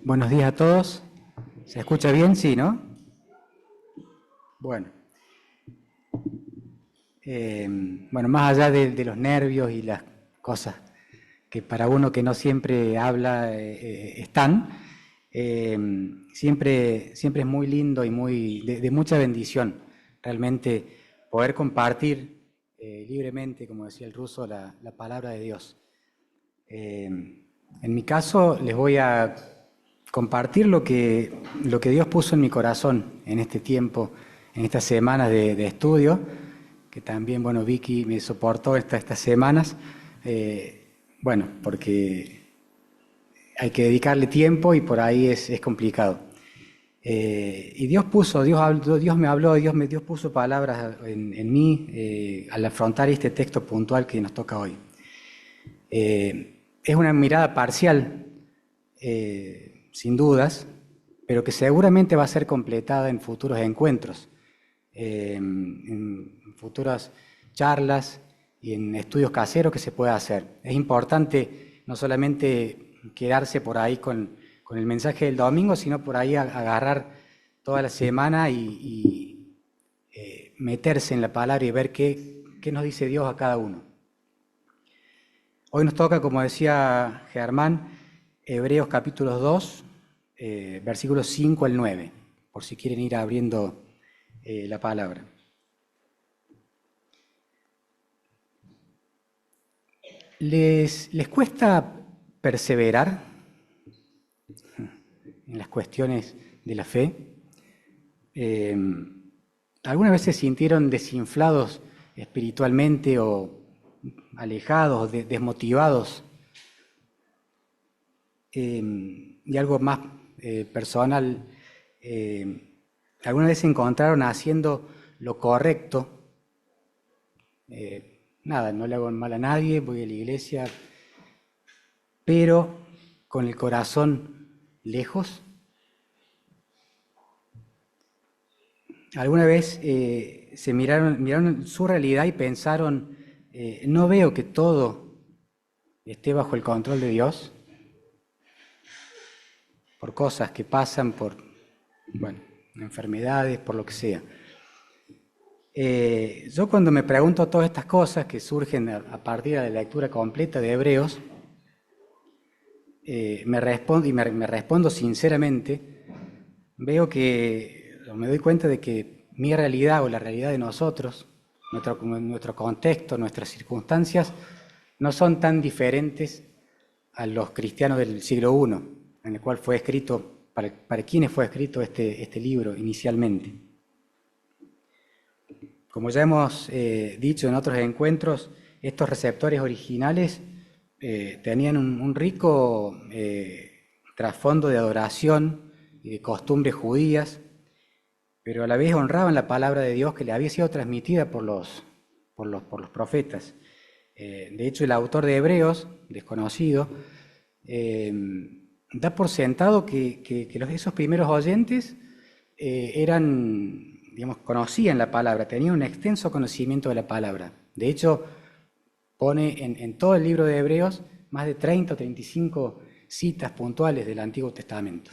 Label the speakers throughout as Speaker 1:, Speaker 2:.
Speaker 1: Buenos días a todos. ¿Se escucha bien? Sí, ¿no? Bueno. Bueno, más allá de los nervios y las cosas que para uno que no siempre habla están, siempre es muy lindo y de mucha bendición realmente poder compartir libremente, como decía el ruso, la palabra de Dios. En mi caso les voy a compartir lo que Dios puso en mi corazón en este tiempo, en estas semanas de estudio, que también, bueno, Vicky me soportó estas semanas, bueno, porque hay que dedicarle tiempo y por ahí es complicado. Y Dios me habló, Dios puso palabras en mí al afrontar este texto puntual que nos toca hoy. Es una mirada parcial, sin dudas, pero que seguramente va a ser completada en futuros encuentros, en futuras charlas y en estudios caseros que se pueda hacer. Es importante no solamente quedarse por ahí con el mensaje del domingo, sino por ahí agarrar toda la semana y meterse en la palabra y ver qué nos dice Dios a cada uno. Hoy nos toca, como decía Germán, Hebreos capítulo 2, versículos 5 al 9, por si quieren ir abriendo la palabra. ¿Les cuesta perseverar en las cuestiones de la fe? ¿Alguna vez se sintieron desinflados espiritualmente o alejados, desmotivados? Y algo más personal, ¿alguna vez se encontraron haciendo lo correcto? Nada, no le hago mal a nadie, voy a la iglesia, pero con el corazón lejos. ¿Alguna vez se miraron su realidad y pensaron, no veo que todo esté bajo el control de Dios? Por cosas que pasan, por, bueno, enfermedades, por lo que sea. Yo cuando me pregunto todas estas cosas que surgen a partir de la lectura completa de Hebreos, me respondo sinceramente, me doy cuenta de que mi realidad o la realidad de nosotros, nuestro contexto, nuestras circunstancias, no son tan diferentes a los cristianos del siglo I, en el cual fue escrito, para quienes fue escrito este libro inicialmente. Como ya hemos dicho en otros encuentros, estos receptores originales tenían un rico trasfondo de adoración y de costumbres judías, pero a la vez honraban la palabra de Dios que le había sido transmitida por los profetas. De hecho, el autor de Hebreos, desconocido, da por sentado que esos primeros oyentes conocían la palabra, tenían un extenso conocimiento de la palabra. De hecho, pone en todo el libro de Hebreos más de 30 o 35 citas puntuales del Antiguo Testamento.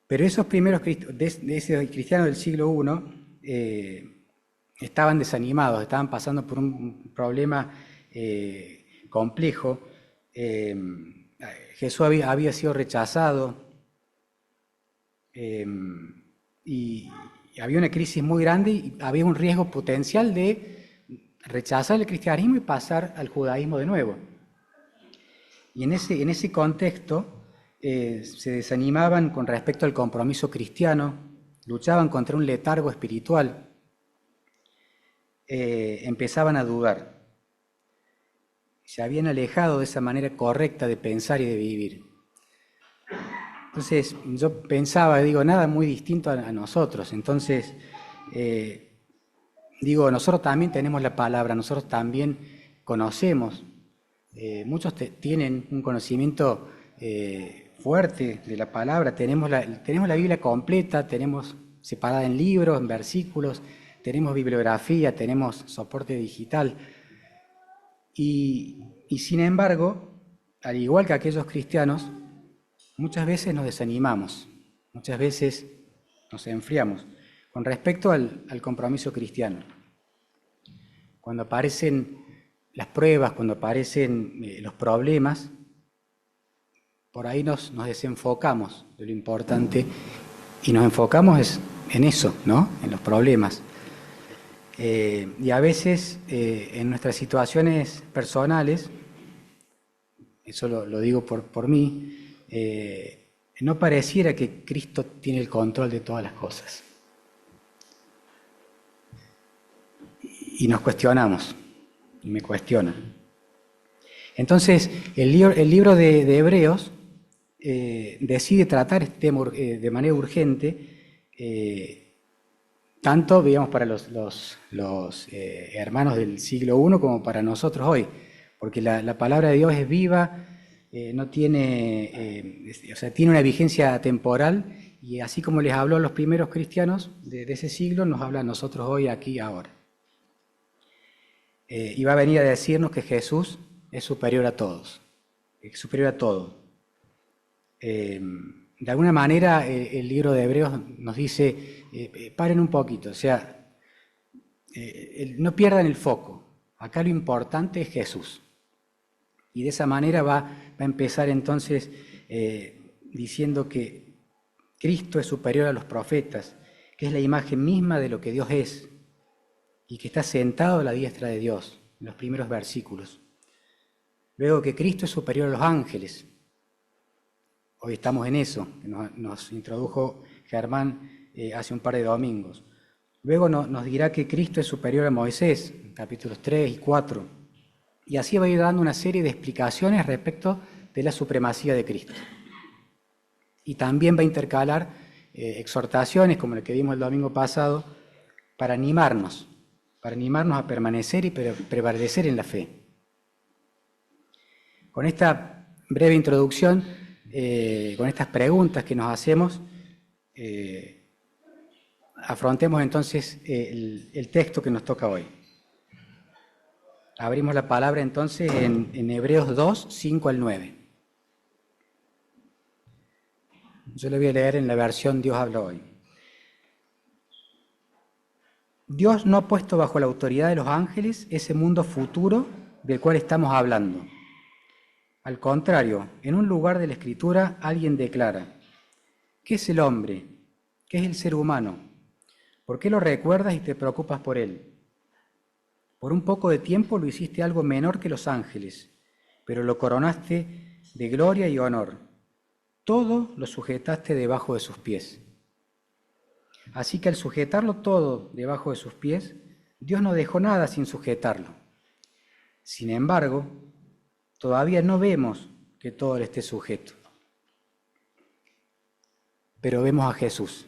Speaker 1: Pero esos primeros de ese cristiano del siglo I estaban desanimados, estaban pasando por un problema complejo. Jesús había sido rechazado y había una crisis muy grande y había un riesgo potencial de rechazar el cristianismo y pasar al judaísmo de nuevo. Y en ese contexto se desanimaban con respecto al compromiso cristiano, luchaban contra un letargo espiritual, empezaban a dudar. Se habían alejado de esa manera correcta de pensar y de vivir. Entonces yo pensaba, nada muy distinto a nosotros. Entonces, nosotros también tenemos la palabra, nosotros también conocemos. Muchos tienen un conocimiento fuerte de la palabra, tenemos la Biblia completa, tenemos separada en libros, en versículos, tenemos bibliografía, tenemos soporte digital. Y sin embargo, al igual que aquellos cristianos, muchas veces nos desanimamos, muchas veces nos enfriamos con respecto al compromiso cristiano. Cuando aparecen las pruebas, cuando aparecen los problemas, por ahí nos desenfocamos de lo importante y nos enfocamos en eso, ¿no? En los problemas. Y a veces en nuestras situaciones personales, eso lo digo por mí, no pareciera que Cristo tiene el control de todas las cosas. Y nos cuestionamos, y me cuestionan. Entonces, el libro de Hebreos decide tratar este tema de manera urgente, tanto, digamos, para los hermanos del siglo I como para nosotros hoy, porque la palabra de Dios es viva, no tiene, tiene una vigencia temporal, y así como les habló a los primeros cristianos de ese siglo, nos habla a nosotros hoy, aquí, ahora. Y va a venir a decirnos que Jesús es superior a todos, es superior a todo. De alguna manera el libro de Hebreos nos dice, paren un poquito, o sea, no pierdan el foco, acá lo importante es Jesús. Y de esa manera va a empezar entonces diciendo que Cristo es superior a los profetas, que es la imagen misma de lo que Dios es, y que está sentado a la diestra de Dios, en los primeros versículos. Luego que Cristo es superior a los ángeles. Hoy estamos en eso, que nos introdujo Germán hace un par de domingos. Luego nos dirá que Cristo es superior a Moisés, en capítulos 3 y 4. Y así va a ir dando una serie de explicaciones respecto de la supremacía de Cristo. Y también va a intercalar exhortaciones, como la que vimos el domingo pasado, para animarnos a permanecer y prevalecer en la fe. Con esta breve introducción, con estas preguntas que nos hacemos, afrontemos entonces el texto que nos toca hoy. Abrimos la palabra entonces en Hebreos 2, 5 al 9. Yo le voy a leer en la versión Dios habla hoy. Dios no ha puesto bajo la autoridad de los ángeles ese mundo futuro del cual estamos hablando. Al contrario, en un lugar de la Escritura alguien declara, ¿qué es el hombre? ¿Qué es el ser humano? ¿Por qué lo recuerdas y te preocupas por él? Por un poco de tiempo lo hiciste algo menor que los ángeles, pero lo coronaste de gloria y honor. Todo lo sujetaste debajo de sus pies. Así que al sujetarlo todo debajo de sus pies, Dios no dejó nada sin sujetarlo. Sin embargo, todavía no vemos que todo le esté sujeto. Pero vemos a Jesús,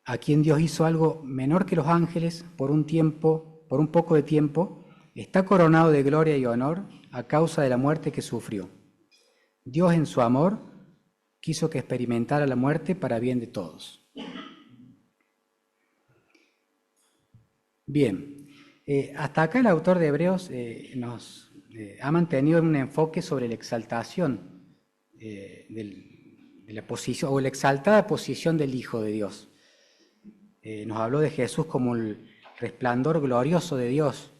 Speaker 1: a quien Dios hizo algo menor que los ángeles por un poco de tiempo, está coronado de gloria y honor a causa de la muerte que sufrió. Dios en su amor quiso que experimentara la muerte para bien de todos. Bien, hasta acá el autor de Hebreos nos ha mantenido un enfoque sobre la exaltación de la posición, o la exaltada posición del Hijo de Dios. Nos habló de Jesús como el resplandor glorioso de Dios,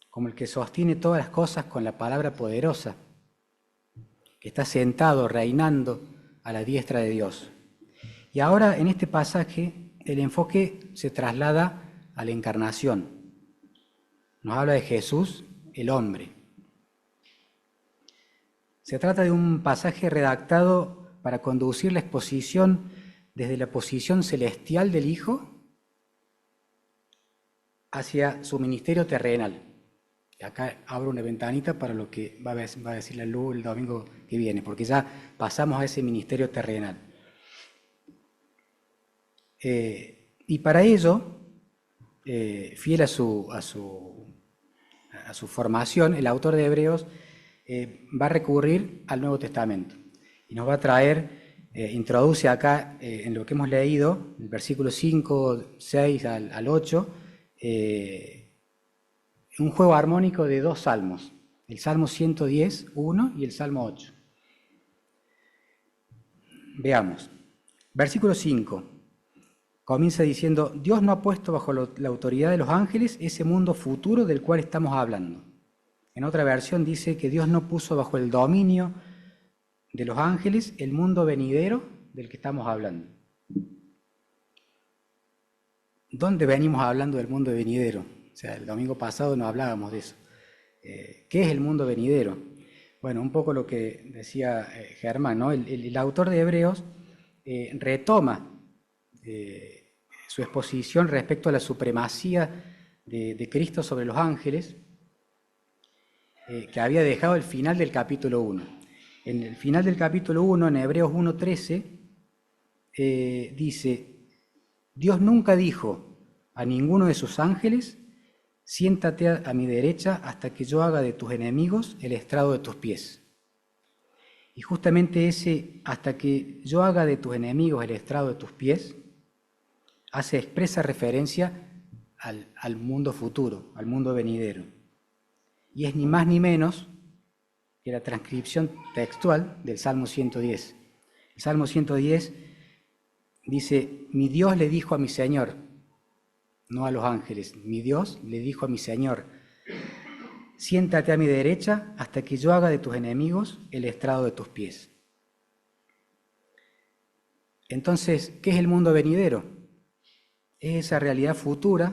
Speaker 1: como el que sostiene todas las cosas con la palabra poderosa, que está sentado, reinando a la diestra de Dios. Y ahora, en este pasaje, el enfoque se traslada a la encarnación. Nos habla de Jesús, el hombre. Se trata de un pasaje redactado para conducir la exposición desde la posición celestial del Hijo hacia su ministerio terrenal. Y acá abro una ventanita para lo que va a decir la luz el domingo que viene, porque ya pasamos a ese ministerio terrenal. Y para ello, fiel a su formación, el autor de Hebreos va a recurrir al Nuevo Testamento y nos va a traer, introduce acá en lo que hemos leído, el versículo 5, 6 al 8, un juego armónico de dos salmos, el Salmo 110, 1 y el Salmo 8. Veamos. Versículo 5. Comienza diciendo, Dios no ha puesto bajo la autoridad de los ángeles ese mundo futuro del cual estamos hablando. En otra versión dice que Dios no puso bajo el dominio de los ángeles el mundo venidero del que estamos hablando. ¿Dónde venimos hablando del mundo venidero? O sea, el domingo pasado no hablábamos de eso. ¿Qué es el mundo venidero? Bueno, un poco lo que decía Germán, ¿no? El autor de Hebreos retoma su exposición respecto a la supremacía de Cristo sobre los ángeles, que había dejado el final del capítulo 1. En el final del capítulo 1, en Hebreos 1:13, dice, Dios nunca dijo a ninguno de sus ángeles, siéntate a mi derecha hasta que yo haga de tus enemigos el estrado de tus pies. Y justamente ese, hasta que yo haga de tus enemigos el estrado de tus pies, hace expresa referencia al mundo futuro, al mundo venidero. Y es ni más ni menos que la transcripción textual del Salmo 110. El Salmo 110 dice, mi Dios le dijo a mi Señor, no a los ángeles, mi Dios le dijo a mi Señor, siéntate a mi derecha hasta que yo haga de tus enemigos el estrado de tus pies. Entonces, ¿qué es el mundo venidero? Es esa realidad futura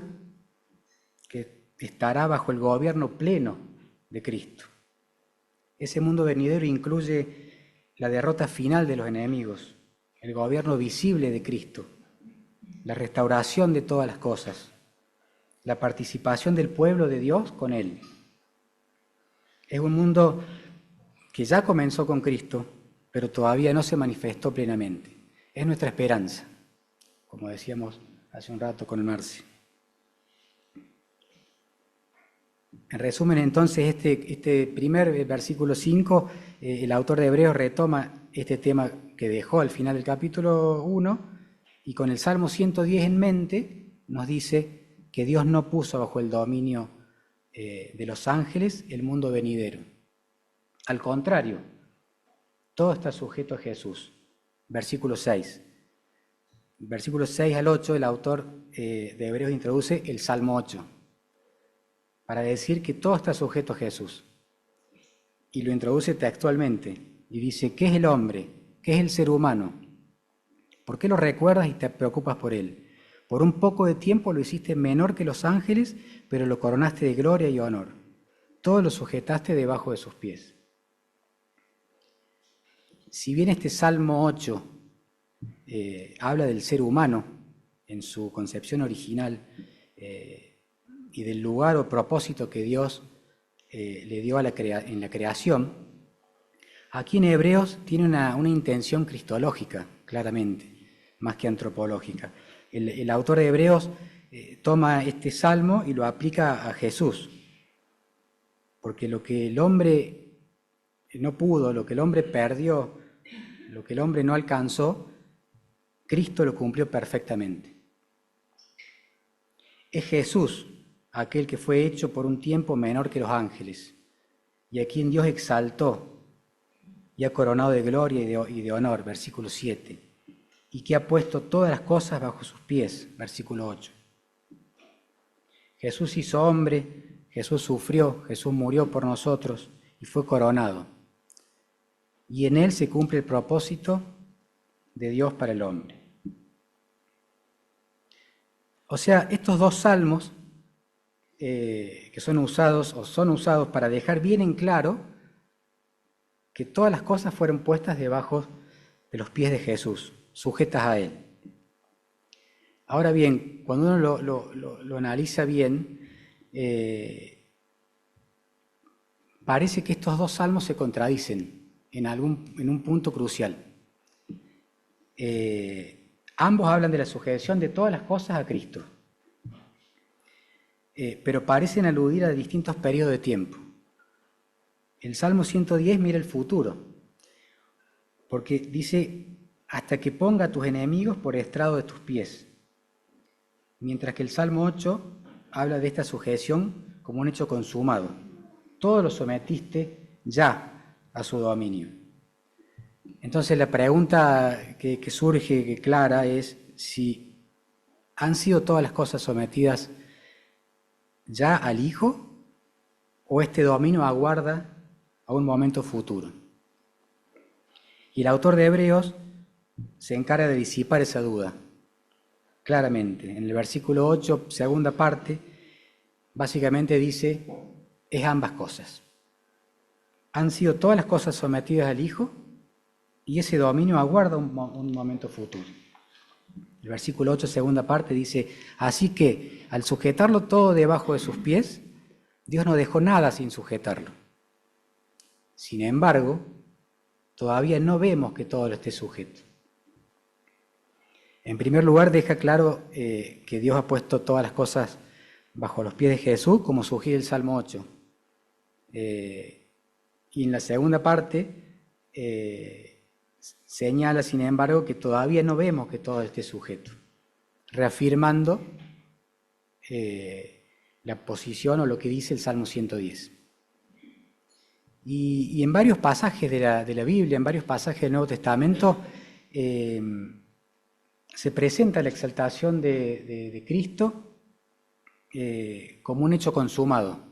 Speaker 1: que estará bajo el gobierno pleno de Cristo. Ese mundo venidero incluye la derrota final de los enemigos, el gobierno visible de Cristo, la restauración de todas las cosas, la participación del pueblo de Dios con Él. Es un mundo que ya comenzó con Cristo, pero todavía no se manifestó plenamente. Es nuestra esperanza, como decíamos hace un rato con Marci. En resumen, entonces, este primer versículo 5, el autor de Hebreos retoma este tema que dejó al final del capítulo 1, y con el Salmo 110 en mente nos dice que Dios no puso bajo el dominio de los ángeles el mundo venidero. Al contrario, todo está sujeto a Jesús. Versículo 6. Versículos 6 al 8, el autor de Hebreos introduce el Salmo 8, para decir que todo está sujeto a Jesús. Y lo introduce textualmente, y dice, ¿qué es el hombre? ¿Qué es el ser humano? ¿Por qué lo recuerdas y te preocupas por él? Por un poco de tiempo lo hiciste menor que los ángeles, pero lo coronaste de gloria y honor. Todo lo sujetaste debajo de sus pies. Si bien este Salmo 8 habla del ser humano en su concepción original y del lugar o propósito que Dios le dio en la creación, aquí en Hebreos tiene una intención cristológica, claramente, más que antropológica. El autor de Hebreos toma este salmo y lo aplica a Jesús, porque lo que el hombre no pudo, lo que el hombre perdió, lo que el hombre no alcanzó, Cristo lo cumplió perfectamente. Es Jesús aquel que fue hecho por un tiempo menor que los ángeles, y a quien Dios exaltó y ha coronado de gloria y de honor, versículo 7, y que ha puesto todas las cosas bajo sus pies, versículo 8. Jesús hizo hombre, Jesús sufrió, Jesús murió por nosotros y fue coronado. Y en él se cumple el propósito de Dios para el hombre. O sea, estos dos salmos que son usados para dejar bien en claro que todas las cosas fueron puestas debajo de los pies de Jesús, sujetas a Él. Ahora bien, cuando uno lo analiza bien, parece que estos dos salmos se contradicen en un punto crucial. Ambos hablan de la sujeción de todas las cosas a Cristo, pero parecen aludir a distintos periodos de tiempo. El Salmo 110 mira el futuro, porque dice, hasta que ponga a tus enemigos por estrado de tus pies, mientras que el Salmo 8 habla de esta sujeción como un hecho consumado. Todo lo sometiste ya a su dominio. Entonces la pregunta que surge, que clara, es si han sido todas las cosas sometidas ya al Hijo o este dominio aguarda a un momento futuro. Y el autor de Hebreos se encarga de disipar esa duda, claramente. En el versículo 8, segunda parte, básicamente dice, es ambas cosas. Han sido todas las cosas sometidas al Hijo y ese dominio aguarda un momento futuro. El versículo 8, segunda parte, dice, así que al sujetarlo todo debajo de sus pies, Dios no dejó nada sin sujetarlo. Sin embargo, todavía no vemos que todo lo esté sujeto. En primer lugar, deja claro que Dios ha puesto todas las cosas bajo los pies de Jesús, como sugiere el Salmo 8. Y en la segunda parte señala, sin embargo, que todavía no vemos que todo esté sujeto, reafirmando la posición o lo que dice el Salmo 110. Y en varios pasajes de la Biblia, en varios pasajes del Nuevo Testamento, se presenta la exaltación de Cristo como un hecho consumado,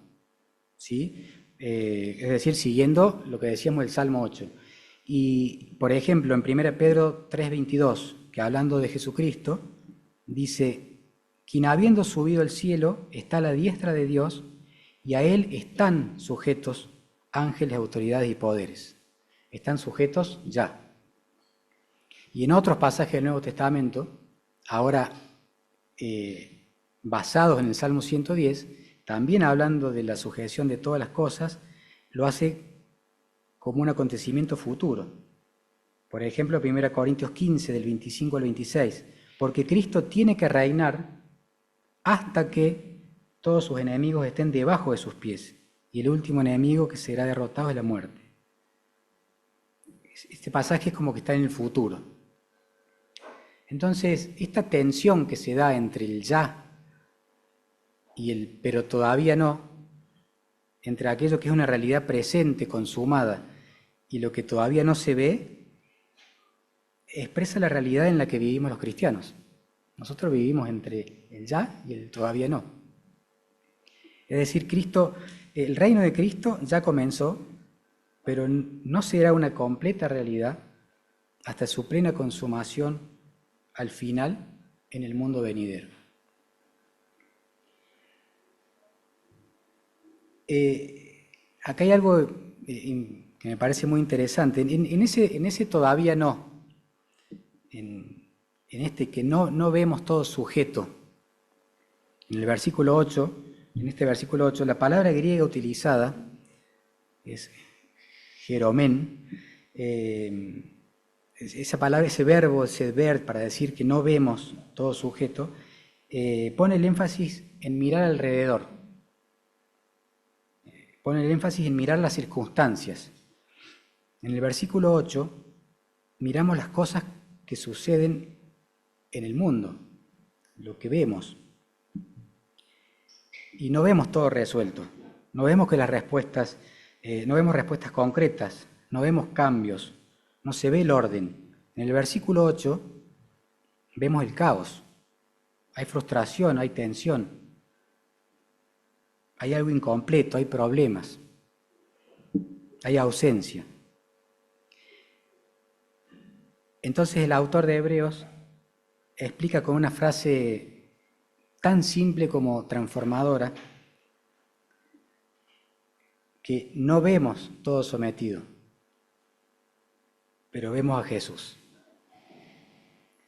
Speaker 1: ¿sí? Es decir, siguiendo lo que decíamos del Salmo 8. Y, por ejemplo, en 1 Pedro 3:22, que hablando de Jesucristo, dice, quien habiendo subido al cielo está a la diestra de Dios y a Él están sujetos ángeles, autoridades y poderes. Están sujetos ya. Y en otros pasajes del Nuevo Testamento, ahora basados en el Salmo 110, también hablando de la sujeción de todas las cosas, lo hace como un acontecimiento futuro. Por ejemplo, 1 Corintios 15, del 25 al 26, porque Cristo tiene que reinar hasta que todos sus enemigos estén debajo de sus pies, y el último enemigo que será derrotado es la muerte. Este pasaje es como que está en el futuro. Entonces, esta tensión que se da entre el ya y el pero todavía no, entre aquello que es una realidad presente, consumada, y lo que todavía no se ve, expresa la realidad en la que vivimos los cristianos. Nosotros vivimos entre el ya y el todavía no. Es decir, el reino de Cristo ya comenzó, pero no será una completa realidad hasta su plena consumación al final en el mundo venidero. Acá hay algo que me parece muy interesante. En ese todavía no, en este que no vemos todo sujeto, en el versículo 8, en este versículo 8, la palabra griega utilizada es jeromén, esa palabra, ese verbo, ese ver para decir que no vemos todo sujeto, pone el énfasis en mirar alrededor, pone el énfasis en mirar las circunstancias. En el versículo 8 miramos las cosas que suceden en el mundo, lo que vemos. Y no vemos todo resuelto, no vemos que las respuestas, no vemos respuestas concretas, no vemos cambios, no se ve el orden. En el versículo 8 vemos el caos, hay frustración, hay tensión, hay algo incompleto, hay problemas, hay ausencia. Entonces el autor de Hebreos explica con una frase tan simple como transformadora, que no vemos todo sometido, pero vemos a Jesús.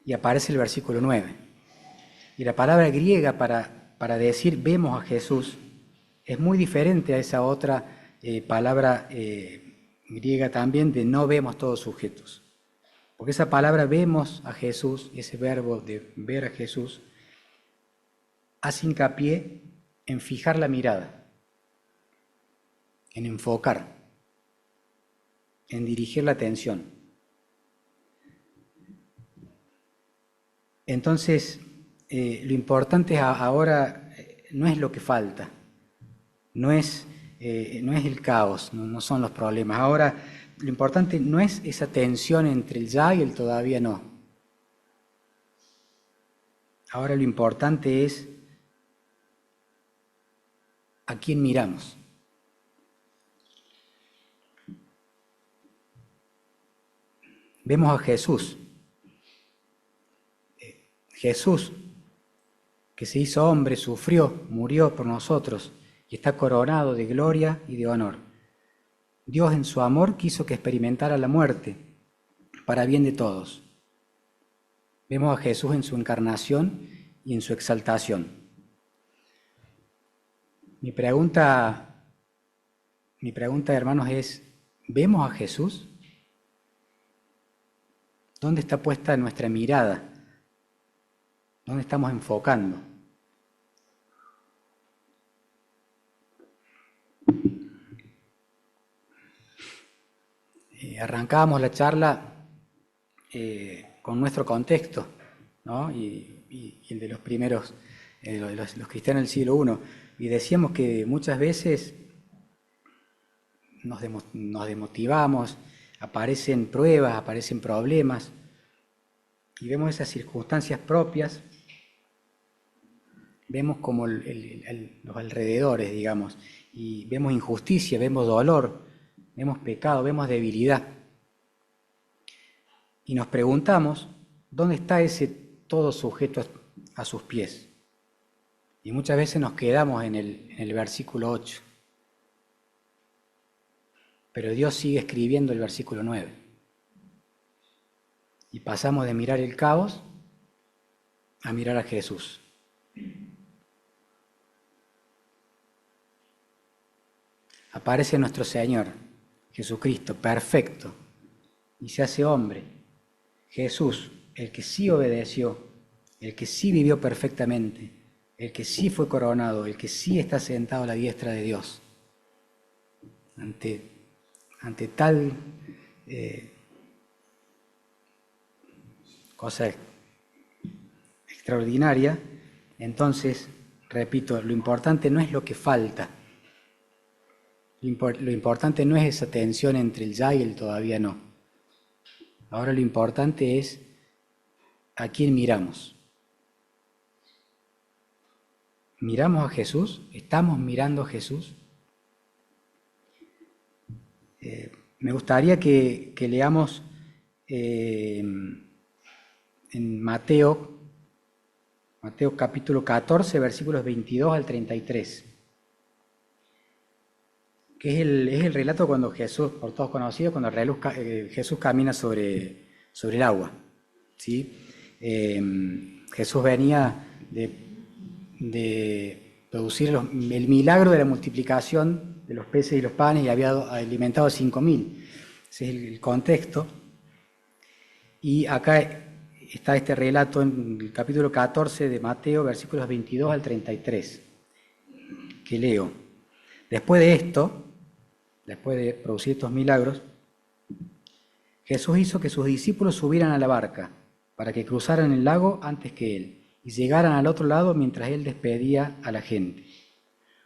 Speaker 1: Y aparece el versículo 9. Y la palabra griega para decir vemos a Jesús es muy diferente a esa otra palabra griega también de no vemos todos sujetos. Porque esa palabra vemos a Jesús, ese verbo de ver a Jesús, hace hincapié en fijar la mirada, en enfocar, en dirigir la atención. Entonces, lo importante ahora no es lo que falta, no es el caos, no son los problemas. Ahora lo importante no es esa tensión entre el ya y el todavía no. Ahora lo importante es a quién miramos. Vemos a Jesús. Jesús, que se hizo hombre, sufrió, murió por nosotros y está coronado de gloria y de honor. Dios en su amor quiso que experimentara la muerte para bien de todos. Vemos a Jesús en su encarnación y en su exaltación. Mi pregunta, hermanos, es, ¿vemos a Jesús? ¿Dónde está puesta nuestra mirada? ¿Dónde estamos enfocando? Arrancábamos la charla con nuestro contexto, ¿no? y el de los primeros, los cristianos del siglo I, y decíamos que muchas veces nos desmotivamos, aparecen pruebas, aparecen problemas, y vemos esas circunstancias propias, vemos como los alrededores, digamos, y vemos injusticia, vemos dolor, vemos pecado, vemos debilidad. Y nos preguntamos, ¿dónde está ese todo sujeto a sus pies? Y muchas veces nos quedamos en el versículo 8. Pero Dios sigue escribiendo el versículo 9. Y pasamos de mirar el caos a mirar a Jesús. Aparece nuestro Señor, Jesucristo, perfecto, y se hace hombre. Jesús, el que sí obedeció, el que sí vivió perfectamente, el que sí fue coronado, el que sí está sentado a la diestra de Dios. Ante tal cosa extraordinaria, entonces, repito, lo importante no es lo que falta. Lo importante no es esa tensión entre el ya y el todavía no. Ahora lo importante es a quién miramos. ¿Miramos a Jesús? ¿Estamos mirando a Jesús? Me gustaría que leamos en Mateo capítulo 14, versículos 22 al 33. Que es el relato cuando Jesús, por todos conocido, cuando Jesús camina sobre el agua, ¿sí? Jesús venía de producir el milagro de la multiplicación de los peces y los panes y había alimentado a 5.000. Ese es el contexto. Y acá está este relato en el capítulo 14 de Mateo, versículos 22 al 33, que leo. Después de esto, después de producir estos milagros, Jesús hizo que sus discípulos subieran a la barca para que cruzaran el lago antes que él y llegaran al otro lado mientras él despedía a la gente.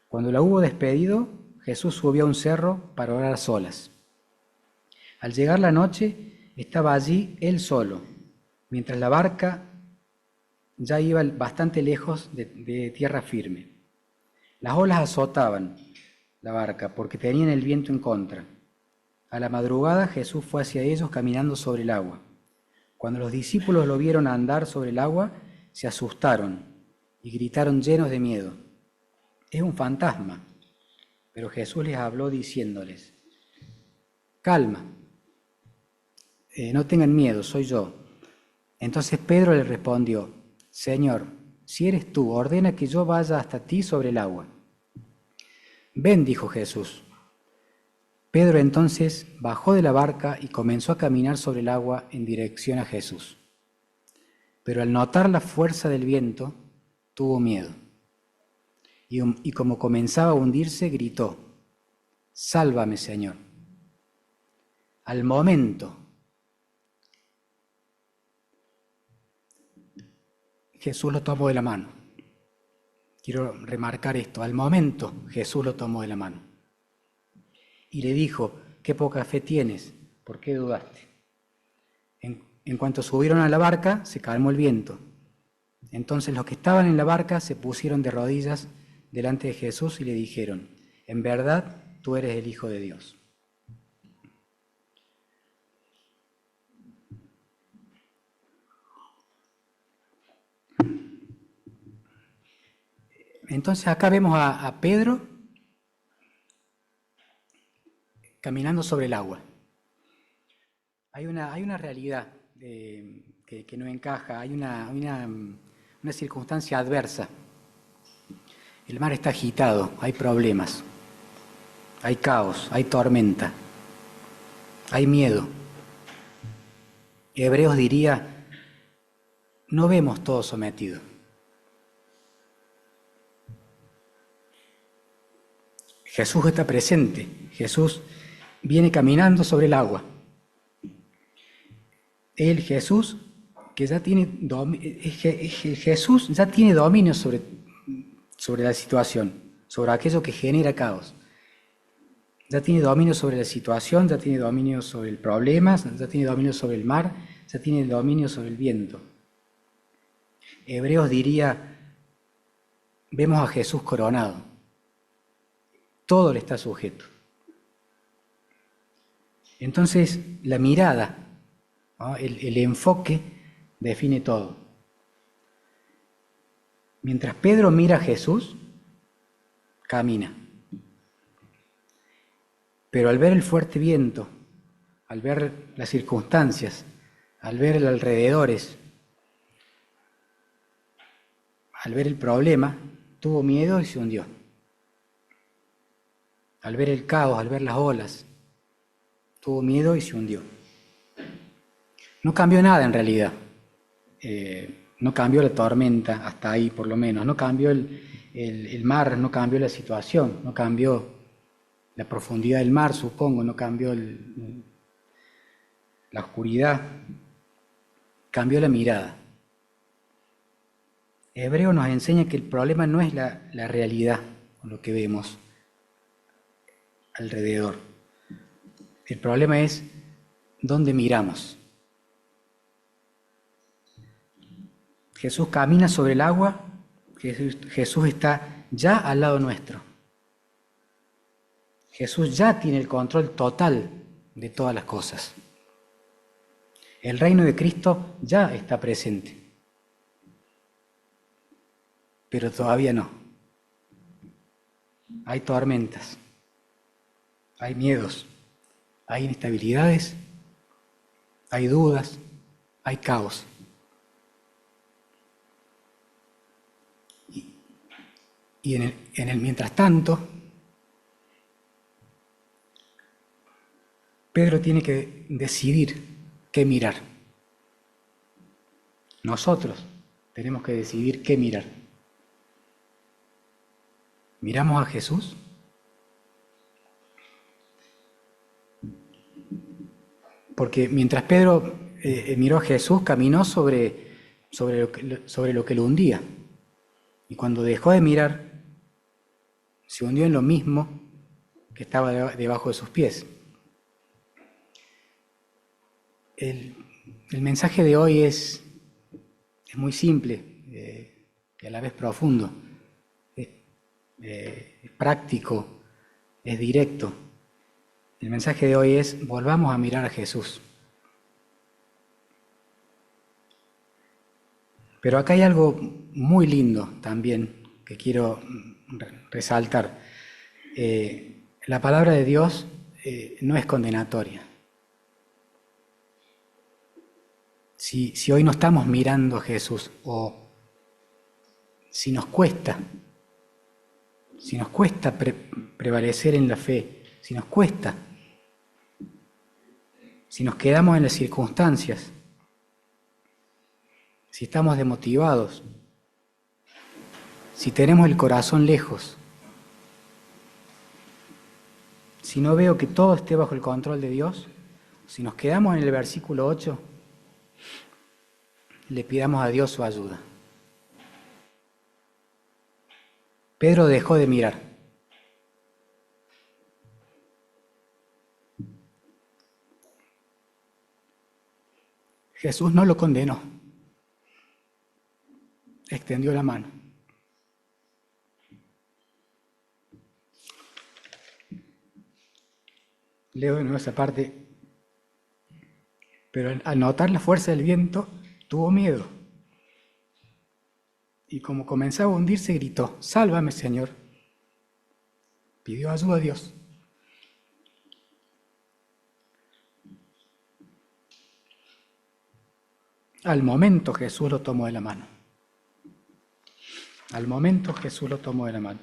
Speaker 1: Cuando la hubo despedido, Jesús subió a un cerro para orar a solas. Al llegar la noche, estaba allí él solo, mientras la barca ya iba bastante lejos de tierra firme. Las olas azotaban la barca porque tenían el viento en contra. A la madrugada Jesús fue hacia ellos caminando sobre el agua. Cuando los discípulos lo vieron andar sobre el agua, se asustaron y gritaron llenos de miedo: «Es un fantasma». Pero Jesús les habló diciéndoles: «Calma, no tengan miedo, soy yo». Entonces Pedro le respondió: «Señor, si eres tú, ordena que yo vaya hasta ti sobre el agua». «Ven», dijo Jesús. Pedro entonces bajó de la barca y comenzó a caminar sobre el agua en dirección a Jesús. Pero al notar la fuerza del viento, tuvo miedo. Y como comenzaba a hundirse, gritó: «Sálvame, Señor». Al momento, Jesús lo tomó de la mano. Quiero remarcar esto. Al momento, Jesús lo tomó de la mano. Y le dijo: «Qué poca fe tienes, ¿Por qué dudaste? En cuanto subieron a la barca, se calmó el viento. Entonces los que estaban en la barca se pusieron de rodillas delante de Jesús y le dijeron: en verdad, tú eres el Hijo de Dios. Entonces acá vemos a Pedro caminando sobre el agua. Hay una realidad que no encaja, hay una circunstancia adversa. El mar está agitado, hay problemas, hay caos, hay tormenta, hay miedo. Hebreos diría: no vemos todo sometido. Jesús está presente, Jesús viene caminando sobre el agua. El Jesús que ya tiene Jesús ya tiene dominio sobre la situación, sobre aquello que genera caos. Ya tiene dominio sobre la situación, ya tiene dominio sobre el problema, ya tiene dominio sobre el mar, ya tiene dominio sobre el viento. Hebreos diría: vemos a Jesús coronado. Todo le está sujeto. Entonces, la mirada, ¿no? El enfoque define todo. Mientras Pedro mira a Jesús, camina. Pero al ver el fuerte viento, al ver las circunstancias, al ver los alrededores, al ver el problema, tuvo miedo y se hundió. Al ver el caos, al ver las olas, tuvo miedo y se hundió. No cambió nada en realidad. No cambió la tormenta, hasta ahí por lo menos. No cambió el mar, no cambió la situación, no cambió la profundidad del mar, supongo, no cambió la oscuridad, cambió la mirada. Hebreo nos enseña que el problema no es la realidad, lo que vemos alrededor. El problema es dónde miramos. Jesús camina sobre el agua, Jesús está ya al lado nuestro. Jesús ya tiene el control total de todas las cosas. El reino de Cristo ya está presente, pero todavía no. Hay tormentas, hay miedos, hay inestabilidades, hay dudas, hay caos. Y en el mientras tanto, Pedro tiene que decidir qué mirar. Nosotros tenemos que decidir qué mirar. ¿Miramos a Jesús? Porque mientras Pedro miró a Jesús, caminó sobre lo que lo hundía. Y cuando dejó de mirar, se hundió en lo mismo que estaba debajo de sus pies. El mensaje de hoy es muy simple y a la vez profundo. Es práctico, es directo. El mensaje de hoy es: volvamos a mirar a Jesús. Pero acá hay algo muy lindo también que quiero resaltar. La palabra de Dios no es condenatoria. Si hoy no estamos mirando a Jesús, o si nos cuesta prevalecer en la fe, si nos cuesta, si nos quedamos en las circunstancias, si estamos desmotivados, si tenemos el corazón lejos, si no veo que todo esté bajo el control de Dios, si nos quedamos en el versículo 8, le pidamos a Dios su ayuda. Pedro dejó de mirar. Jesús no lo condenó. Extendió la mano. Leo de nuevo esa parte. Pero al notar la fuerza del viento, tuvo miedo. Y como comenzaba a hundirse, gritó: «Sálvame, Señor». Pidió ayuda a Dios. Al momento Jesús lo tomó de la mano. Al momento Jesús lo tomó de la mano.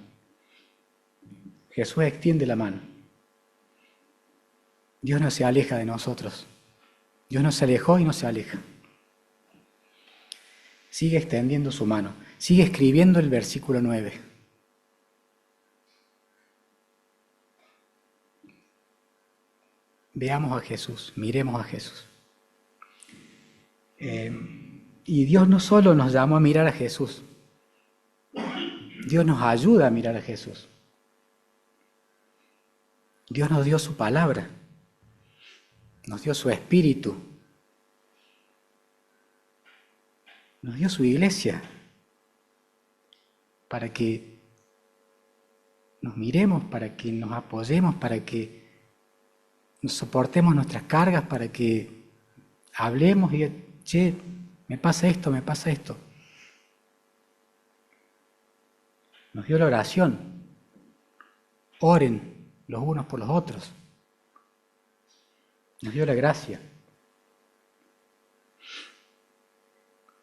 Speaker 1: Jesús extiende la mano. Dios no se aleja de nosotros. Dios no se alejó y no se aleja. Sigue extendiendo su mano. Sigue escribiendo el versículo 9. Veamos a Jesús, miremos a Jesús. Y Dios no solo nos llamó a mirar a Jesús, Dios nos ayuda a mirar a Jesús. Dios nos dio su palabra, nos dio su espíritu, nos dio su iglesia para que nos miremos, para que nos apoyemos, para que nos soportemos nuestras cargas, para que hablemos y che, me pasa esto, me pasa esto. Nos dio la oración. Oren los unos por los otros. Nos dio la gracia.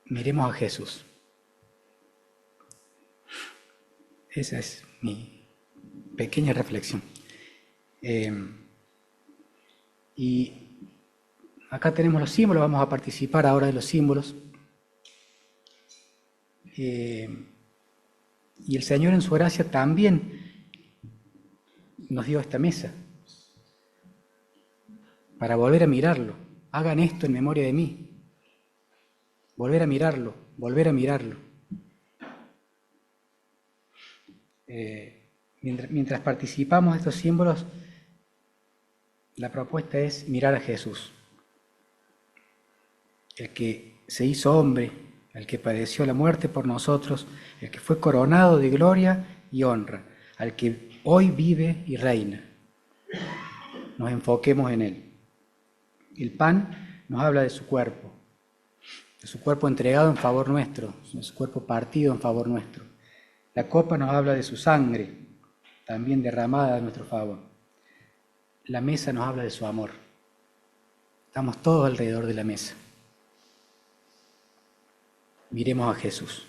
Speaker 1: Miremos a Jesús. Esa es mi pequeña reflexión. Y acá tenemos los símbolos, vamos a participar ahora de los símbolos. Y el Señor en su gracia también nos dio esta mesa para volver a mirarlo. Hagan esto en memoria de mí. Volver a mirarlo, volver a mirarlo. Mientras participamos de estos símbolos, la propuesta es mirar a Jesús, el que se hizo hombre, el que padeció la muerte por nosotros, el que fue coronado de gloria y honra, al que hoy vive y reina. Nos enfoquemos en Él. El pan nos habla de su cuerpo entregado en favor nuestro, de su cuerpo partido en favor nuestro. La copa nos habla de su sangre, también derramada a nuestro favor. La mesa nos habla de su amor. Estamos todos alrededor de la mesa. Miremos a Jesús.